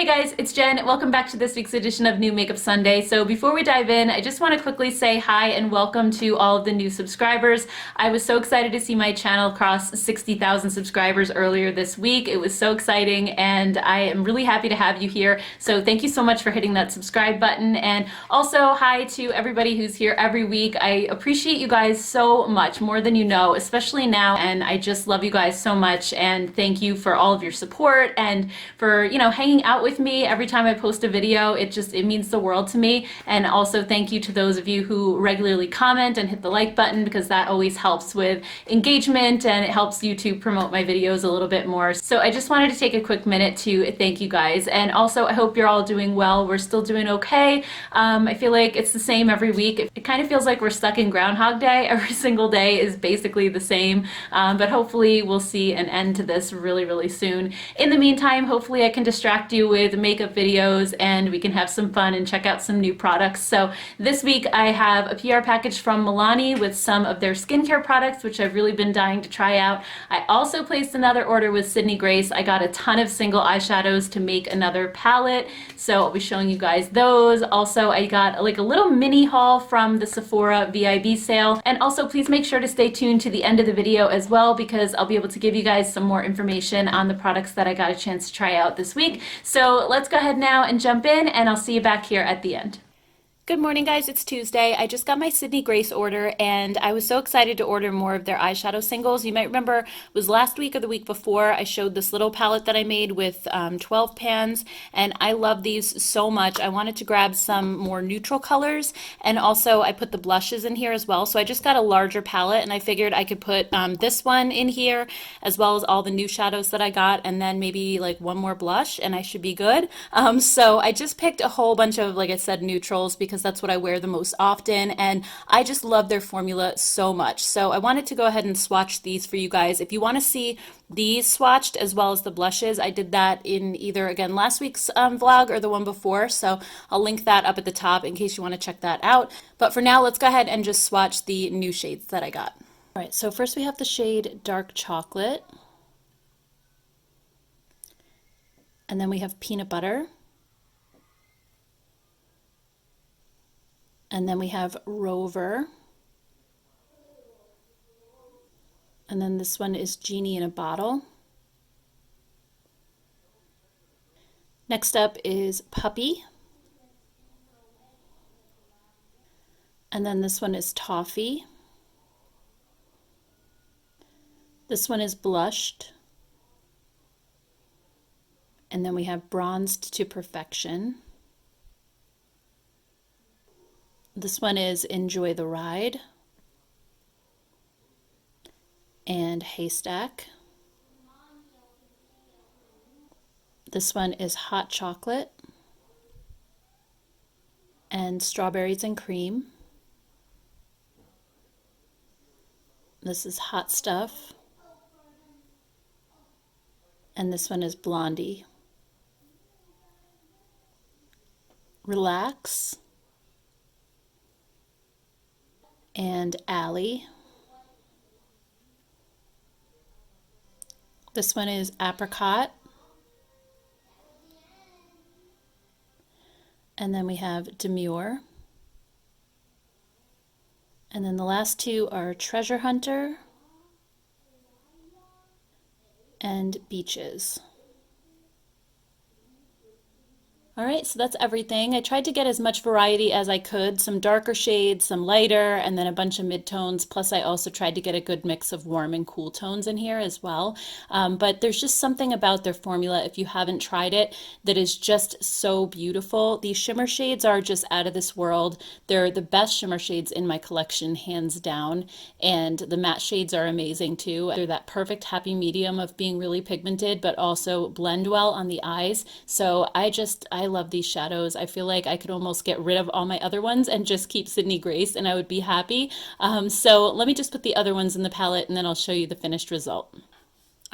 Hey guys, it's Jen. Welcome back to this week's edition of New Makeup Sunday. So before we dive in, I just want to quickly say hi and welcome to all of the new subscribers. I was so excited to see my channel cross 60,000 subscribers earlier this week. It was so exciting and I am really happy to have you here. So thank you so much for hitting that subscribe button. And also hi to everybody who's here every week. I appreciate you guys so much, more than you know, especially now. And I just love you guys so much. And thank you for all of your support and for, hanging out with me every time I post a video. It means the world to me. And also thank you to those of you who regularly comment and hit the like button, because that always helps with engagement and it helps YouTube promote my videos a little bit more. So I just wanted to take a quick minute to thank you guys. And also I hope you're all doing well. We're still doing okay. I feel like it's the same every week. It kind of feels like we're stuck in Groundhog Day. Every single day is basically the same. But hopefully we'll see an end to this really, really soon. In the meantime, hopefully I can distract you with makeup videos and we can have some fun and check out some new products. So this week I have a PR package from Milani with some of their skincare products, which I've really been dying to try out. I also placed another order with Sydney Grace. I got a ton of single eyeshadows to make another palette, so I'll be showing you guys those. Also, I got like a little mini haul from the Sephora VIB sale. And also please make sure to stay tuned to the end of the video as well, because I'll be able to give you guys some more information on the products that I got a chance to try out this week. So let's go ahead now and jump in, and I'll see you back here at the end. Good morning, guys. It's Tuesday. I just got my Sydney Grace order and I was so excited to order more of their eyeshadow singles. You might remember it was last week or the week before I showed this little palette that I made with 12 pans, and I love these so much. I wanted to grab some more neutral colors, and also I put the blushes in here as well. So I just got a larger palette and I figured I could put this one in here as well as all the new shadows that I got, and then maybe like one more blush and I should be good. So I just picked a whole bunch of, like I said, neutrals because that's what I wear the most often, and I just love their formula so much. So I wanted to go ahead and swatch these for you guys. If you want to see these swatched as well as the blushes, I did that in either, again, last week's vlog or the one before, so I'll link that up at the top in case you want to check that out. But for now, let's go ahead and just swatch the new shades that I got. All right, so first we have the shade Dark Chocolate, and then we have Peanut Butter, and then we have Rover. And then this one is Genie in a Bottle. Next up is Puppy. And then this one is Toffee. This one is Blushed. And then we have Bronzed to Perfection. This one is Enjoy the Ride and Haystack. This one is Hot Chocolate and Strawberries and Cream. This is Hot Stuff. And this one is Blondie. Relax and Alley. This one is Apricot. And then we have Demure. And then the last two are Treasure Hunter and Beaches. All right, so that's everything. I tried to get as much variety as I could, some darker shades, some lighter, and then a bunch of mid-tones. Plus I also tried to get a good mix of warm and cool tones in here as well. But there's just something about their formula, if you haven't tried it, that is just so beautiful. These shimmer shades are just out of this world. They're the best shimmer shades in my collection, hands down. And the matte shades are amazing too. They're that perfect happy medium of being really pigmented, but also blend well on the eyes. So I love these shadows. I feel like I could almost get rid of all my other ones and just keep Sydney Grace and I would be happy. So let me just put the other ones in the palette and then I'll show you the finished result.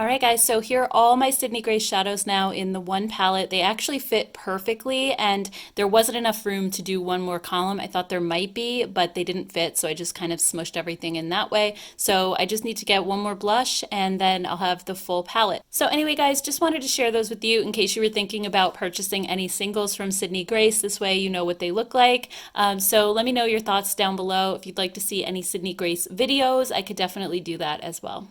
All right, guys, so here are all my Sydney Grace shadows now in the one palette. They actually fit perfectly, and there wasn't enough room to do one more column. I thought there might be, but they didn't fit, so I just kind of smushed everything in that way. So I just need to get one more blush, and then I'll have the full palette. So anyway, guys, just wanted to share those with you in case you were thinking about purchasing any singles from Sydney Grace. This way you know what they look like. So let me know your thoughts down below. If you'd like to see any Sydney Grace videos, I could definitely do that as well.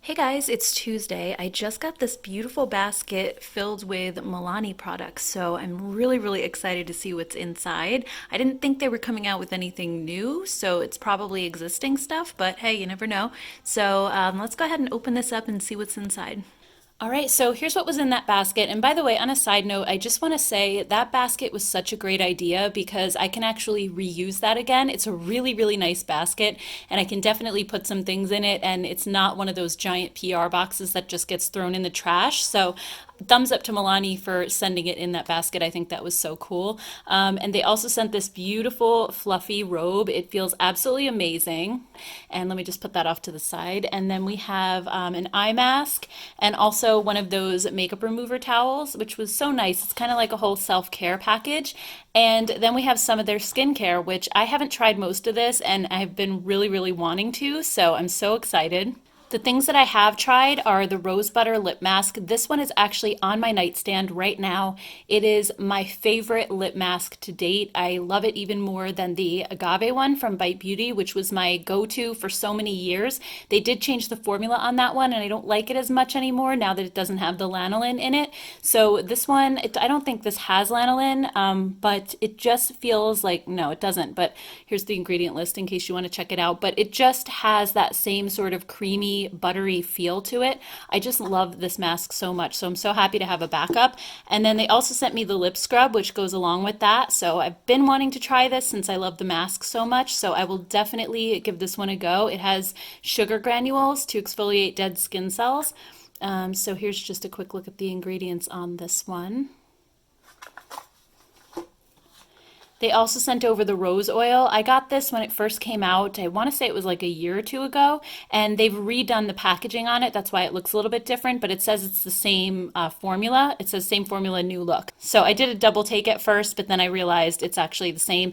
Hey guys, it's Tuesday. I just got this beautiful basket filled with Milani products, so I'm really excited to see what's inside. I didn't think they were coming out with anything new, so it's probably existing stuff, but hey, you never know. So let's go ahead and open this up and see what's inside. All right, so here's what was in that basket. And by the way, on a side note, I just want to say that basket was such a great idea because I can actually reuse that again. It's a really nice basket, and I can definitely put some things in it, and it's not one of those giant PR boxes that just gets thrown in the trash. So thumbs up to Milani for sending it in that basket. I think that was so cool. And they also sent this beautiful fluffy robe. It feels absolutely amazing. And let me just put that off to the side. And then we have an eye mask and also one of those makeup remover towels, which was so nice. It's kind of like a whole self-care package. And then we have some of their skincare, which I haven't tried most of this and I've been really wanting to. So I'm so excited. The things that I have tried are the Rose Butter Lip Mask. This one is actually on my nightstand right now. It is my favorite lip mask to date. I love it even more than the Agave one from Bite Beauty, which was my go-to for so many years. They did change the formula on that one, and I don't like it as much anymore now that it doesn't have the lanolin in it. So this one, I don't think this has lanolin, but it just feels like, no, it doesn't. But here's the ingredient list in case you want to check it out. But it just has that same sort of creamy, buttery feel to it. I just love this mask so much, so I'm so happy to have a backup. And then they also sent me the lip scrub, which goes along with that. So I've been wanting to try this since I love the mask so much, so I will definitely give this one a go. It has sugar granules to exfoliate dead skin cells. So here's just a quick look at the ingredients on this one. They also sent over the rose oil. I got this when it first came out. I want to say it was like a year or two ago, and they've redone the packaging on it. That's why it looks a little bit different, but it says it's the same formula. It says same formula, new look. So I did a double take at first, but then I realized it's actually the same.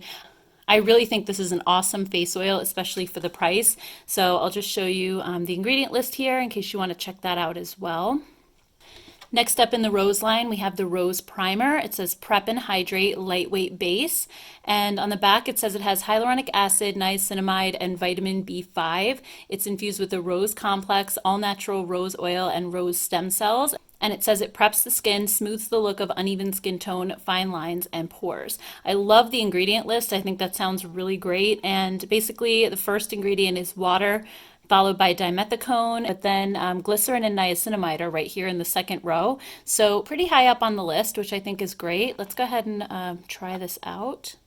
I really think this is an awesome face oil, especially for the price. So I'll just show you the ingredient list here in case you want to check that out as well. Next up in the Rose line, we have the Rose Primer. It says Prep and Hydrate Lightweight Base. And on the back, it says it has hyaluronic acid, niacinamide, and vitamin B5. It's infused with the Rose Complex, all-natural rose oil, and rose stem cells. And it says it preps the skin, smooths the look of uneven skin tone, fine lines, and pores. I love the ingredient list. I think that sounds really great. And basically, the first ingredient is water, followed by dimethicone, but then glycerin and niacinamide are right here in the second row. So pretty high up on the list, which I think is great. Let's go ahead and try this out.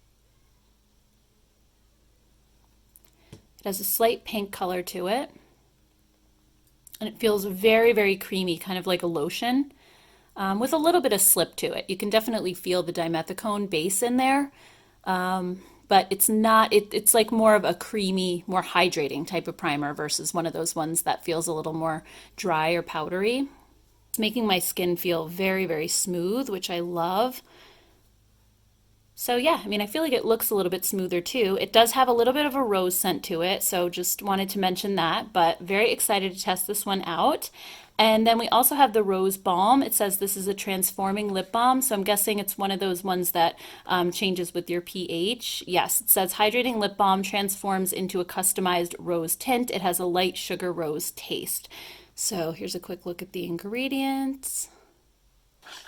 It has a slight pink color to it. And it feels very creamy, kind of like a lotion, with a little bit of slip to it. You can definitely feel the dimethicone base in there. But it's not, it's like more of a creamy, more hydrating type of primer versus one of those ones that feels a little more dry or powdery. It's making my skin feel very smooth, which I love. So yeah, I mean, I feel like it looks a little bit smoother too. It does have a little bit of a rose scent to it, so just wanted to mention that, but very excited to test this one out. And then we also have the Rose Balm. It says this is a transforming lip balm, so I'm guessing it's one of those ones that changes with your pH. Yes, it says hydrating lip balm transforms into a customized rose tint. It has a light sugar rose taste. So here's a quick look at the ingredients.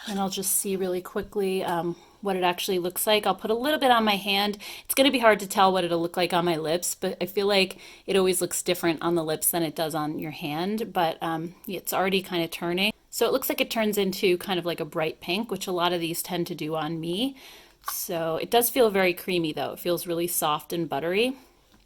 And I'll just see really quickly what it actually looks like. I'll put a little bit on my hand. It's going to be hard to tell what it'll look like on my lips, but I feel like it always looks different on the lips than it does on your hand, but it's already kind of turning. So it looks like it turns into kind of like a bright pink, which a lot of these tend to do on me. So it does feel very creamy though. It feels really soft and buttery.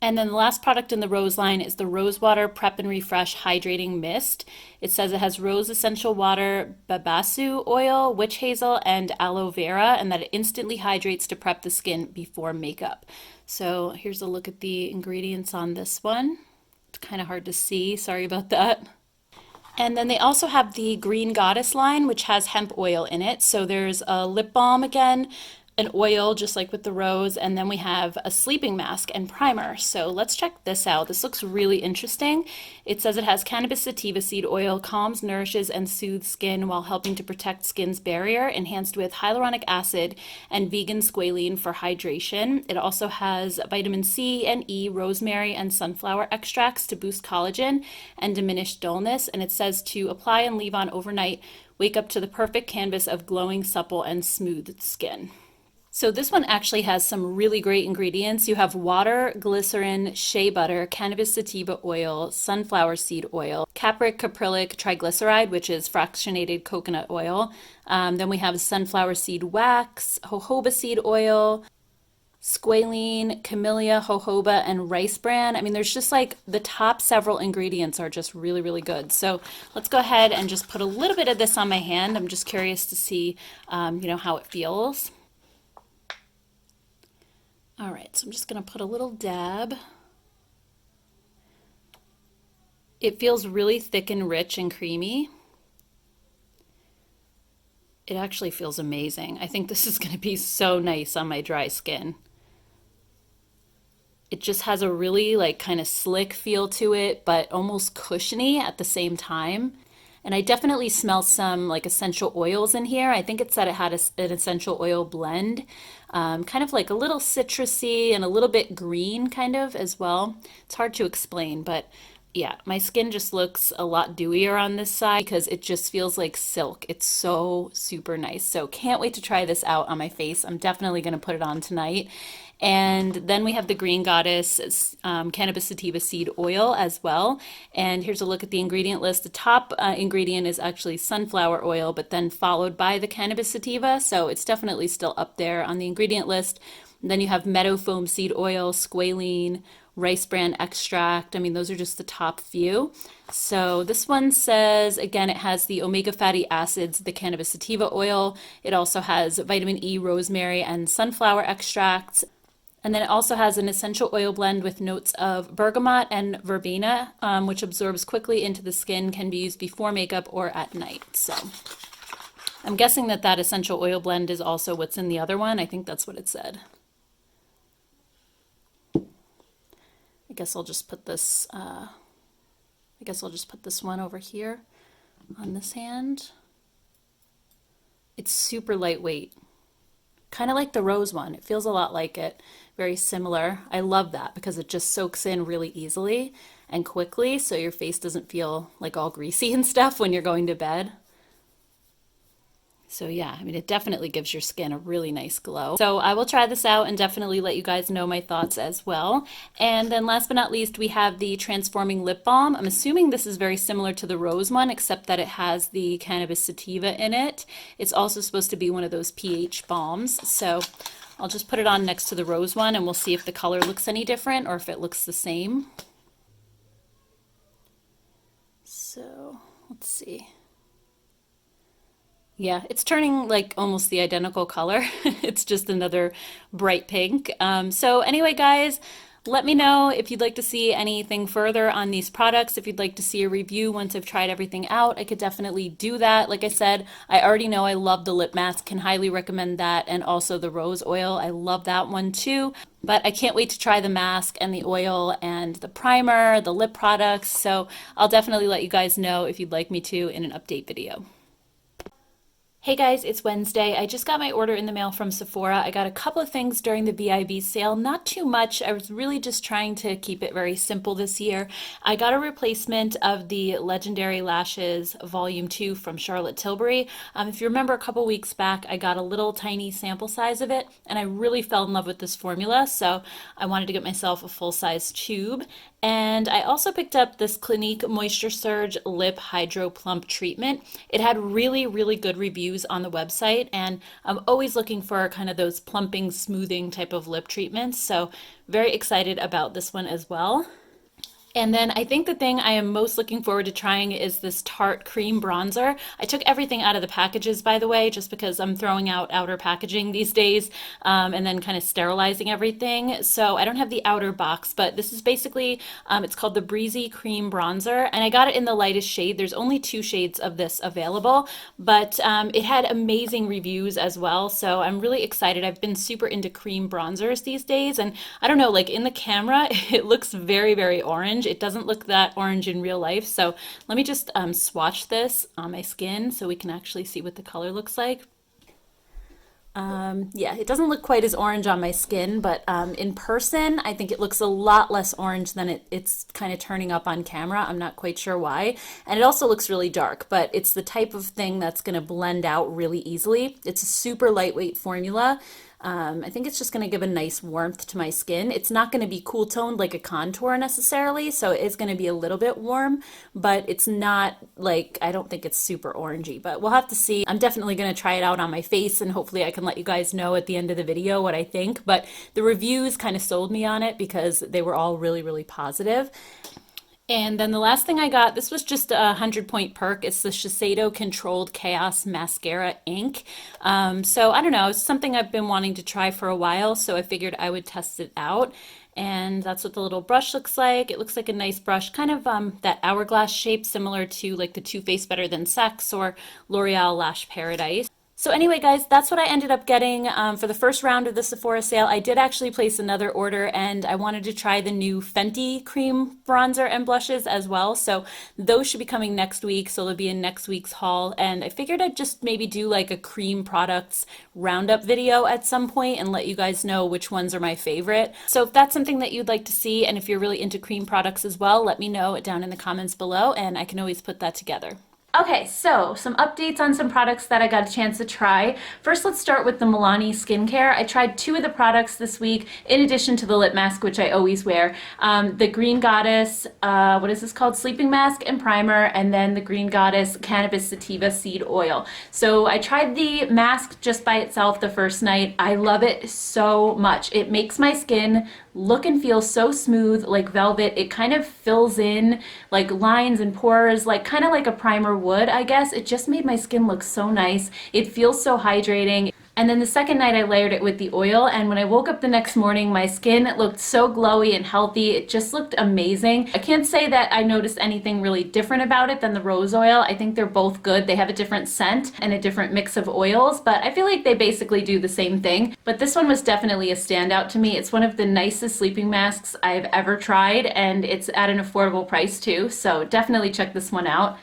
And then the last product in the Rose line is the Rose Water Prep and Refresh Hydrating Mist. It says it has rose essential water, babasu oil, witch hazel, and aloe vera, and that it instantly hydrates to prep the skin before makeup. So here's a look at the ingredients on this one. It's kind of hard to see. Sorry about that. And then they also have the Green Goddess line, which has hemp oil in it. So there's a lip balm again, an oil just like with the rose, and then we have a sleeping mask and primer. So let's check this out. This looks really interesting. It says it has cannabis sativa seed oil, calms, nourishes, and soothes skin while helping to protect skin's barrier, enhanced with hyaluronic acid and vegan squalene for hydration. It also has vitamin C and E, rosemary, and sunflower extracts to boost collagen and diminish dullness. And it says to apply and leave on overnight. Wake up to the perfect canvas of glowing, supple, and smooth skin. So this one actually has some really great ingredients. You have water, glycerin, shea butter, cannabis sativa oil, sunflower seed oil, capric caprylic triglyceride, which is fractionated coconut oil. Then we have sunflower seed wax, jojoba seed oil, squalene, camellia, jojoba, and rice bran. I mean, there's just like the top several ingredients are just really, really good. So let's go ahead and just put a little bit of this on my hand. I'm just curious to see, how it feels. All right, so I'm just going to put a little dab. It feels really thick and rich and creamy. It actually feels amazing. I think this is going to be so nice on my dry skin. It just has a really like kind of slick feel to it, but almost cushiony at the same time. And I definitely smell some like essential oils in here. I think it said it had an essential oil blend, kind of like a little citrusy and a little bit green kind of as well. It's hard to explain, but yeah, my skin just looks a lot dewier on this side because it just feels like silk. It's so super nice. So can't wait to try this out on my face. I'm definitely going to put it on tonight. And then we have the Green Goddess cannabis sativa seed oil as well. And here's a look at the ingredient list. The top ingredient is actually sunflower oil, but then followed by the cannabis sativa. So it's definitely still up there on the ingredient list. And then you have meadow foam seed oil, squalene, rice bran extract. I mean, those are just the top few. So this one says, again, it has the omega fatty acids, the cannabis sativa oil. It also has vitamin E, rosemary, and sunflower extracts. And then it also has an essential oil blend with notes of bergamot and verbena, which absorbs quickly into the skin, can be used before makeup or at night. So I'm guessing that that essential oil blend is also what's in the other one. I think that's what it said. I guess I'll just put this one over here on this hand. It's super lightweight. Kind of like the rose one. It feels a lot like it. Very similar. I love that because it just soaks in really easily and quickly, so your face doesn't feel like all greasy and stuff when you're going to bed. So yeah, I mean, it definitely gives your skin a really nice glow. So I will try this out and definitely let you guys know my thoughts as well. And then last but not least, we have the Transforming Lip Balm. I'm assuming this is very similar to the rose one, except that it has the cannabis sativa in it. It's also supposed to be one of those pH balms. So I'll just put it on next to the rose one and we'll see if the color looks any different or if it looks the same. So let's see. Yeah, it's turning like almost the identical color. It's just another bright pink. So anyway, guys, let me know if you'd like to see anything further on these products. If you'd like to see a review once I've tried everything out, I could definitely do that. Like I said, I already know I love the lip mask, can highly recommend that, and also the rose oil. I love that one too. But I can't wait to try the mask and the oil and the primer, the lip products. So I'll definitely let you guys know if you'd like me to in an update video. Hey guys, it's Wednesday. I just got my order in the mail from Sephora. I got a couple of things during the VIB sale, not too much. I was really just trying to keep it very simple this year. I got a replacement of the Legendary Lashes Volume 2 from Charlotte Tilbury. If you remember a couple weeks back, I got a little tiny sample size of it, and I really fell in love with this formula, so I wanted to get myself a full-size tube. And I also picked up this Clinique Moisture Surge Lip Hydro Plump Treatment. It had really, really good reviews on the website, and I'm always looking for kind of those plumping, smoothing type of lip treatments. So very excited about this one as well. And then I think the thing I am most looking forward to trying is this Tarte Cream Bronzer. I took everything out of the packages, by the way, just because I'm throwing out outer packaging these days, and then kind of sterilizing everything. So I don't have the outer box, but this is basically, it's called the Breezy Cream Bronzer, and I got it in the lightest shade. There's only 2 shades of this available, but it had amazing reviews as well. So I'm really excited. I've been super into cream bronzers these days, and I don't know, like in the camera, it looks very, very orange. It doesn't look that orange in real life. So let me just swatch this on my skin so we can actually see what the color looks like. Yeah, it doesn't look quite as orange on my skin, but in person, I think it looks a lot less orange than it's kind of turning up on camera. I'm not quite sure why. And it also looks really dark, but it's the type of thing that's going to blend out really easily. It's a super lightweight formula. I think it's just going to give a nice warmth to my skin. It's not going to be cool toned like a contour necessarily, so it is going to be a little bit warm, but it's not like, I don't think it's super orangey, but we'll have to see. I'm definitely going to try it out on my face, and hopefully I can let you guys know at the end of the video what I think, but the reviews kind of sold me on it because they were all really, really positive. And then the last thing I got, this was just a 100-point perk. It's the Shiseido Controlled Chaos Mascara Ink. So I don't know, it's something I've been wanting to try for a while, so I figured I would test it out. And that's what the little brush looks like. It looks like a nice brush, kind of that hourglass shape, similar to like the Too Faced Better Than Sex or L'Oreal Lash Paradise. So anyway, guys, that's what I ended up getting for the first round of the Sephora sale. I did actually place another order, and I wanted to try the new Fenty cream bronzer and blushes as well. So those should be coming next week, so they'll be in next week's haul. And I figured I'd just maybe do like a cream products roundup video at some point and let you guys know which ones are my favorite. So if that's something that you'd like to see, and if you're really into cream products as well, let me know down in the comments below, and I can always put that together. Okay, so some updates on some products that I got a chance to try. First, let's start with the Milani skincare. I tried 2 of the products this week, in addition to the lip mask, which I always wear. The Green Goddess, what is this called? Sleeping Mask and Primer, and then the Green Goddess Cannabis Sativa Seed Oil. So I tried the mask just by itself the first night. I love it so much. It makes my skin look and feel so smooth, like velvet. It kind of fills in like lines and pores, like kind of like a primer would, I guess. It just made my skin look so nice. It feels so hydrating. And then the second night I layered it with the oil, and when I woke up the next morning, my skin looked so glowy and healthy. It just looked amazing. I can't say that I noticed anything really different about it than the rose oil. I think they're both good. They have a different scent and a different mix of oils, but I feel like they basically do the same thing. But this one was definitely a standout to me. It's one of the nicest sleeping masks I've ever tried, and it's at an affordable price too, so definitely check this one out.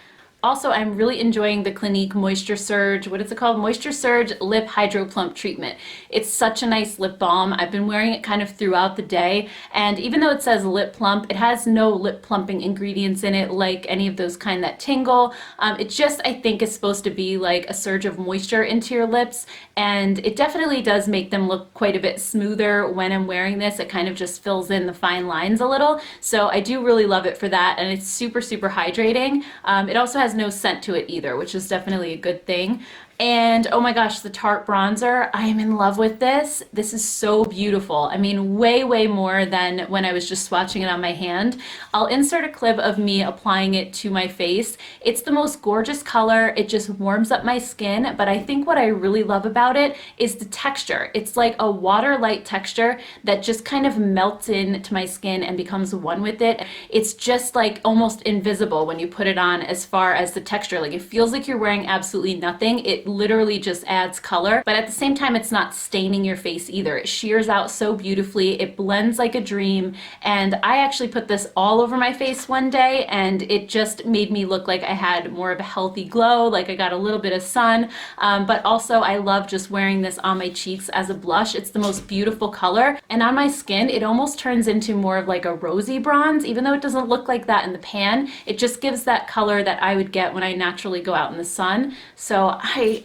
Also, I'm really enjoying the Clinique Moisture Surge, what is it called? Moisture Surge Lip Hydro Plump Treatment. It's such a nice lip balm. I've been wearing it kind of throughout the day, and even though it says lip plump, it has no lip plumping ingredients in it like any of those kind that tingle. It just, I think, is supposed to be like a surge of moisture into your lips, and it definitely does make them look quite a bit smoother when I'm wearing this. It kind of just fills in the fine lines a little, so I do really love it for that, and it's super, super hydrating. It also has no scent to it either, which is definitely a good thing. And oh my gosh, the Tarte bronzer, I am in love with this. This is so beautiful. I mean, way, way more than when I was just swatching it on my hand. I'll insert a clip of me applying it to my face. It's the most gorgeous color. It just warms up my skin, but I think what I really love about it is the texture. It's like a water-light texture that just kind of melts into my skin and becomes one with it. It's just like almost invisible when you put it on as far as the texture. Like it feels like you're wearing absolutely nothing. It literally just adds color, but at the same time it's not staining your face either. It shears out so beautifully. It blends like a dream, and I actually put this all over my face one day, and it just made me look like I had more of a healthy glow, like I got a little bit of sun, but also I love just wearing this on my cheeks as a blush. It's the most beautiful color, and on my skin it almost turns into more of like a rosy bronze, even though it doesn't look like that in the pan. It just gives that color that I would get when I naturally go out in the sun. So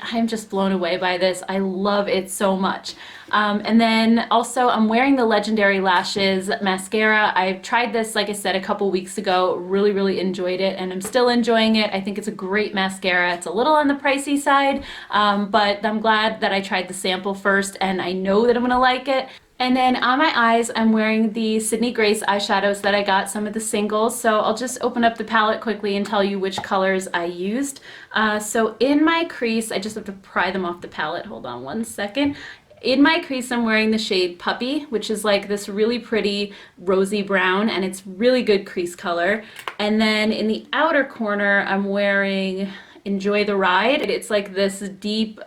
I'm just blown away by this. I love it so much. And then also I'm wearing the Legendary Lashes mascara. I've tried this, like I said, a couple weeks ago. Really, really enjoyed it, and I'm still enjoying it. I think it's a great mascara. It's a little on the pricey side, but I'm glad that I tried the sample first, and I know that I'm gonna like it. And then on my eyes, I'm wearing the Sydney Grace eyeshadows that I got, some of the singles. So I'll just open up the palette quickly and tell you which colors I used. So in my crease, I just have to pry them off the palette. Hold on one second. In my crease, I'm wearing the shade Puppy, which is like this really pretty rosy brown, and it's really good crease color. And then in the outer corner, I'm wearing Enjoy the Ride. It's like this deep,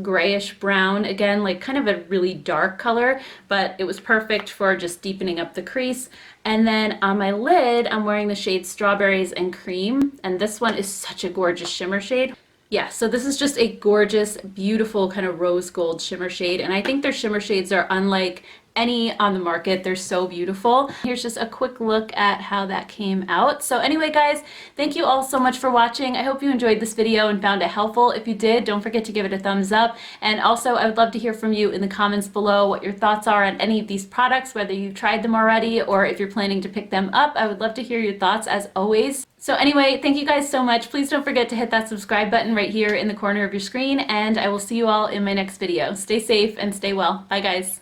grayish brown, again like kind of a really dark color, but it was perfect for just deepening up the crease. And then on my lid I'm wearing the shade Strawberries and Cream, and this one is such a gorgeous shimmer shade. Yeah, so this is just a gorgeous, beautiful kind of rose gold shimmer shade, and I think their shimmer shades are unlike any on the market. They're so beautiful. Here's just a quick look at how that came out. So anyway, guys, thank you all so much for watching. I hope you enjoyed this video and found it helpful. If you did, don't forget to give it a thumbs up. And also, I would love to hear from you in the comments below what your thoughts are on any of these products, whether you've tried them already or if you're planning to pick them up. I would love to hear your thoughts as always. So anyway, thank you guys so much. Please don't forget to hit that subscribe button right here in the corner of your screen, and I will see you all in my next video. Stay safe and stay well. Bye, guys.